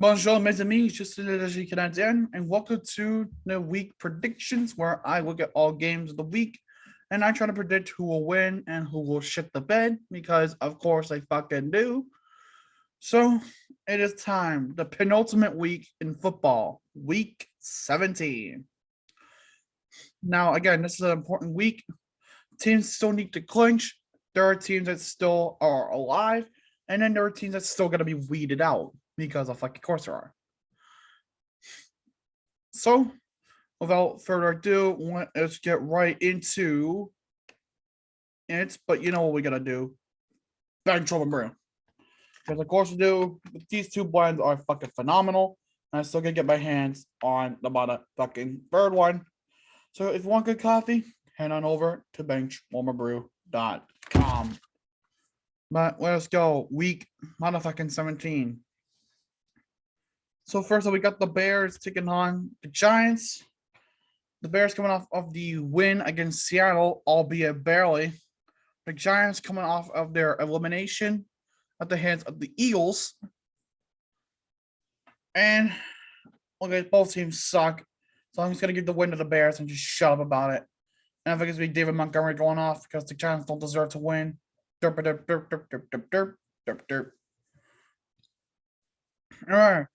Bonjour, mes amis. Je suis le Léger Canadien, and welcome to the week predictions, where I look at all games of the week and I try to predict who will win and who will shit the bed because, of course, I fucking do. So it is time, the penultimate week in football, week 17. Now, again, this is an important week. Teams still need to clinch. There are teams that still are alive, and then there are teams that still got to be weeded out because of fucking course there are. So, without further ado, let's get right into it. But you know what we gotta do? Benchwarmer Brew. Because of course we do. These two blends are fucking phenomenal. And I still gotta get my hands on the motherfucking third one. So if you want good coffee, head on over to benchwarmerbrew.com. But let's go. Week motherfucking 17. So first we got the Bears taking on the Giants. The Bears coming off of the win against Seattle, albeit barely. The Giants coming off of their elimination at the hands of the Eagles. And okay, both teams suck. So I'm just gonna give the win to the Bears and just shut up about it. And I think it's gonna be David Montgomery going off because the Giants don't deserve to win. Derp derp derp derp derp derp derp derp derp. All right.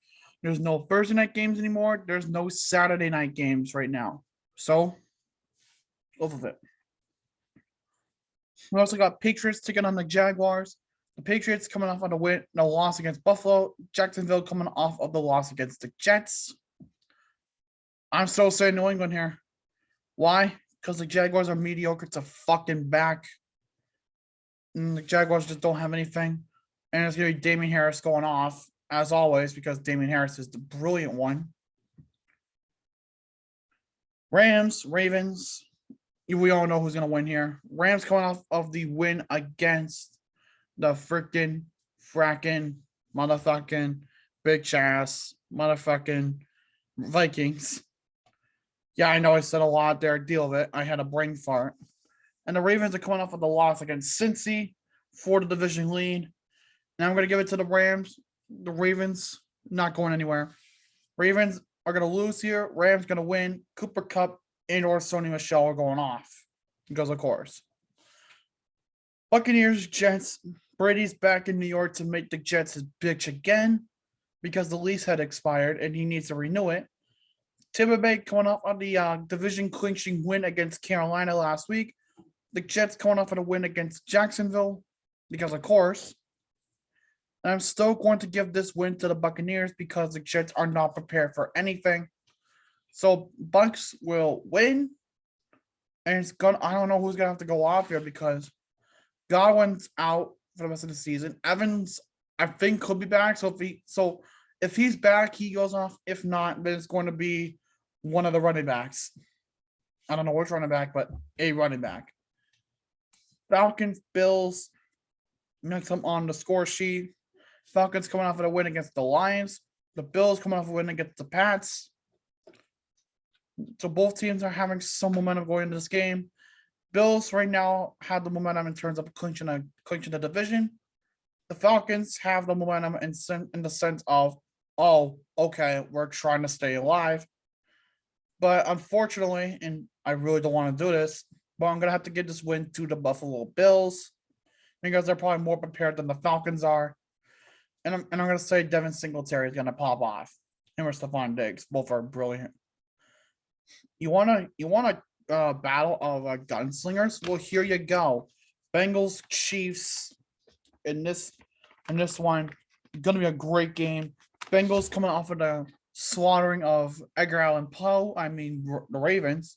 There's no Thursday night games anymore. There's no Saturday night games right now. So, off of it. We also got Patriots taking on the Jaguars. The Patriots coming off on the loss against Buffalo. Jacksonville coming off of the loss against the Jets. I'm still saying New England here. Why? Because the Jaguars are mediocre to fucking back. And the Jaguars just don't have anything. And it's going to be Damian Harris going off, as always, because Damian Harris is the brilliant one. Rams, Ravens. We all know who's going to win here. Rams coming off of the win against the fracking motherfucking bitch ass motherfucking Vikings. Yeah, I know I said a lot there. Deal with it. I had a brain fart. And the Ravens are coming off of the loss against Cincy for the division lead. Now I'm going to give it to the Rams. The Ravens not going anywhere. Ravens are going to lose here. Rams going to win. Cooper Kupp and or Sony Michel are going off. Because, of course. Buccaneers, Jets. Brady's back in New York to make the Jets his bitch again because the lease had expired and he needs to renew it. Tampa Bay coming off on the division clinching win against Carolina last week. The Jets coming off on a win against Jacksonville because, of course. And I'm still going to give this win to the Buccaneers because the Jets are not prepared for anything. So Bucks will win. And I don't know who's gonna have to go off here because Godwin's out for the rest of the season. Evans, I think, could be back. So if he's back, he goes off. If not, then it's going to be one of the running backs. I don't know which running back, but a running back. Falcons, Bills. Next up on the score sheet. Falcons coming off of a win against the Lions. The Bills coming off of a win against the Pats. So both teams are having some momentum going into this game. Bills right now have the momentum in terms of clinching the division. The Falcons have the momentum in the sense of, oh, okay, we're trying to stay alive. But unfortunately, and I really don't want to do this, but I'm going to have to give this win to the Buffalo Bills because they're probably more prepared than the Falcons are. And I'm going to say Devin Singletary is going to pop off. Him or Stephon Diggs, both are brilliant. You want a battle of gunslingers? Well, here you go. Bengals Chiefs in this one, gonna be a great game. Bengals coming off of the slaughtering of Edgar Allan Poe. I mean the Ravens.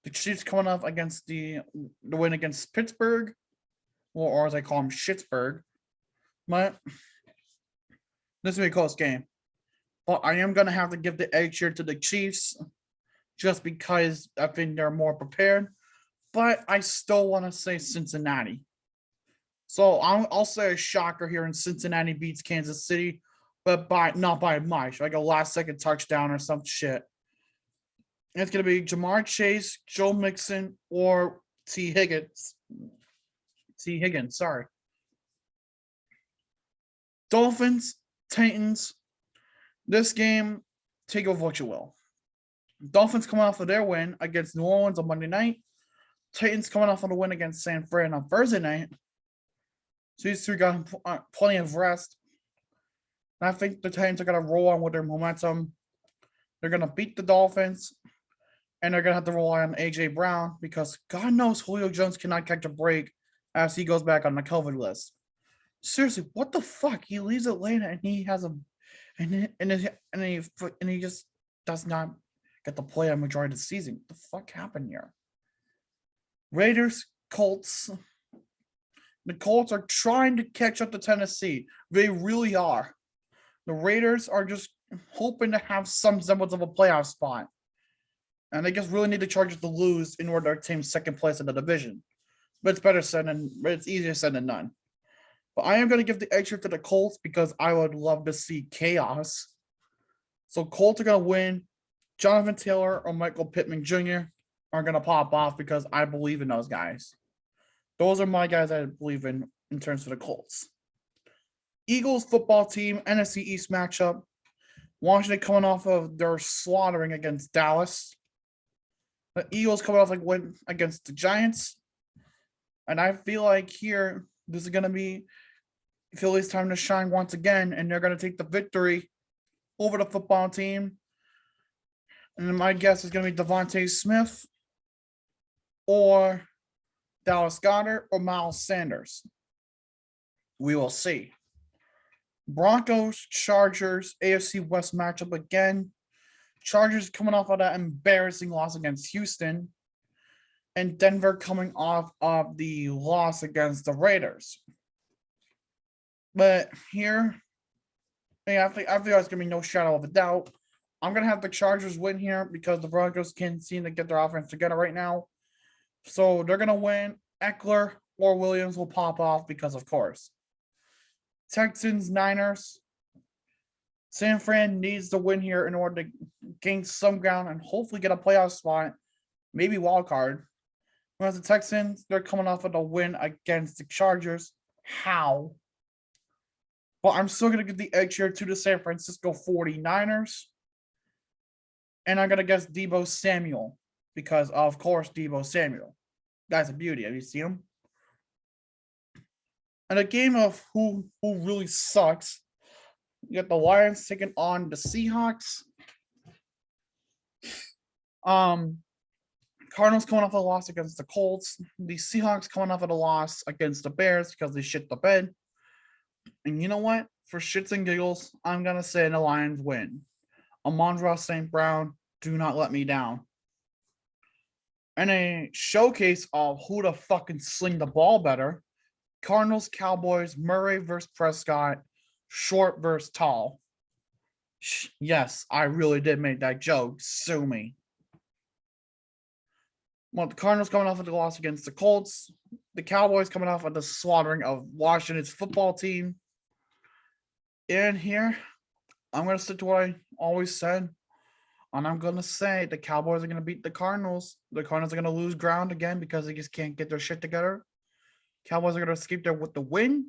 The Chiefs coming off against the win against Pittsburgh, or as I call them, Schittsburg. But this will be a close game. But I am gonna have to give the edge here to the Chiefs, just because I think they're more prepared. But I still want to say Cincinnati. So I'll say a shocker here, and Cincinnati beats Kansas City, but not by much, like a last-second touchdown or some shit. And it's going to be Jamar Chase, Joe Mixon, or T. Higgins. Sorry. Dolphins, Titans. This game, take it with what you will. Dolphins coming off of their win against New Orleans on Monday night. Titans coming off of the win against San Fran on Thursday night. So these three got plenty of rest. And I think the Titans are going to roll on with their momentum. They're going to beat the Dolphins. And they're going to have to rely on A.J. Brown because God knows Julio Jones cannot catch a break as he goes back on the COVID list. Seriously, what the fuck? He leaves Atlanta and he has a and he just does not get to play a majority of the season. What the fuck happened here? Raiders, Colts. The Colts are trying to catch up to Tennessee. They really are. The Raiders are just hoping to have some semblance of a playoff spot. And they just really need the Chargers to lose in order to obtain second place in the division. But it's easier said than done. But I am going to give the edge to the Colts because I would love to see chaos. So Colts are going to win. Jonathan Taylor or Michael Pittman Jr. are going to pop off because I believe in those guys. Those are my guys I believe in terms of the Colts. Eagles football team, NFC East matchup. Washington coming off of their slaughtering against Dallas. The Eagles coming off like win against the Giants. And I feel like here, this is going to be Philly's time to shine once again, and they're going to take the victory over the football team. And my guess is going to be Devontae Smith or Dallas Goedert or Miles Sanders. We will see. Broncos, Chargers, AFC West matchup again. Chargers coming off of that embarrassing loss against Houston. And Denver coming off of the loss against the Raiders. But here, I feel it's going to be no shadow of a doubt. I'm going to have the Chargers win here because the Broncos can't seem to get their offense together right now. So they're going to win. Eckler or Williams will pop off because, of course. Texans, Niners. San Fran needs to win here in order to gain some ground and hopefully get a playoff spot, maybe wild card. Whereas the Texans, they're coming off of a win against the Chargers. How? But I'm still going to give the edge here to the San Francisco 49ers. And I'm going to guess Deebo Samuel because, of course, Deebo Samuel. That's a beauty. Have you seen him? And a game of who really sucks. You got the Lions taking on the Seahawks. Cardinals coming off a loss against the Colts. The Seahawks coming off of a loss against the Bears because they shit the bed. And you know what? For shits and giggles, I'm going to say the Lions win. Amon-Ra St. Brown, do not let me down. And a showcase of who to fucking sling the ball better. Cardinals, Cowboys, Murray versus Prescott, short versus tall. Yes, I really did make that joke. Sue me. Well, the Cardinals coming off of the loss against the Colts. The Cowboys coming off of the slaughtering of Washington's football team. And here, I'm going to stick to what I always said. And I'm going to say the Cowboys are going to beat the Cardinals. The Cardinals are going to lose ground again because they just can't get their shit together. Cowboys are going to escape there with the win.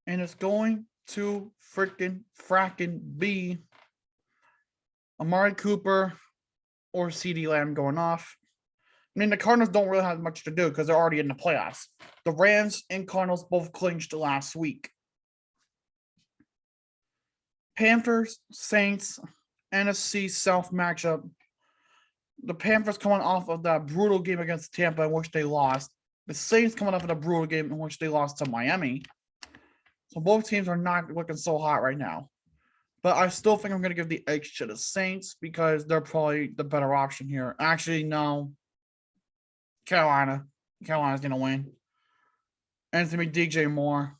And it's going to fracking be Amari Cooper or CeeDee Lamb going off. I mean, the Cardinals don't really have much to do because they're already in the playoffs. The Rams and Cardinals both clinched last week. Panthers, Saints, NFC South matchup. The Panthers coming off of that brutal game against Tampa in which they lost. The Saints coming off of the brutal game in which they lost to Miami. So both teams are not looking so hot right now. But I still think I'm going to give the edge to the Saints because they're probably the better option here. Actually, no. Carolina's going to win. And it's going to be DJ Moore.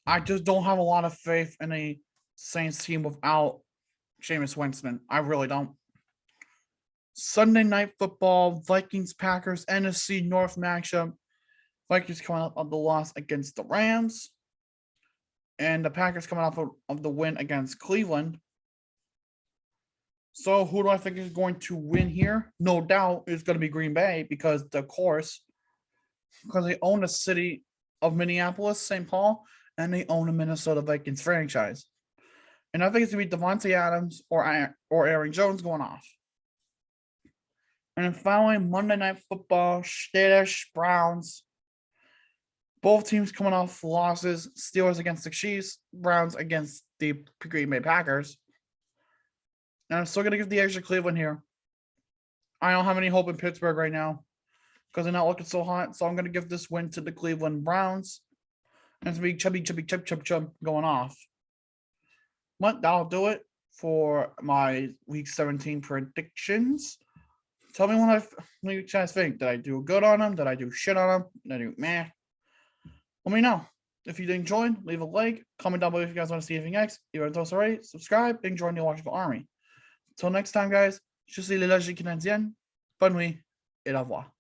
I just don't have a lot of faith in a Saints team without Jameis Winston. I really don't. Sunday Night Football, Vikings, Packers, NFC North matchup. Vikings coming up of the loss against the Rams. And the Packers coming off of the win against Cleveland. So who do I think is going to win here? No doubt it's going to be Green Bay because, of course, because they own the city of Minneapolis, St. Paul, and they own the Minnesota Vikings franchise. And I think it's going to be Devontae Adams or Aaron Jones going off. And then finally, Monday Night Football, Steelers, Browns. Both teams coming off losses. Steelers against the Chiefs, Browns against the Green Bay Packers. And I'm still going to give the edge to Cleveland here. I don't have any hope in Pittsburgh right now because they're not looking so hot. So I'm going to give this win to the Cleveland Browns. And it's going to be chubby going off. But that'll do it for my Week 17 predictions. Tell me what you guys think. Did I do good on them? Did I do shit on them? Did I do meh? Let me know. If you enjoyed, leave a like. Comment down below if you guys want to see anything else. If you haven't already, subscribe and join the Washington Army. Until next time, guys, je suis le logique canadien. Bonne nuit et au revoir.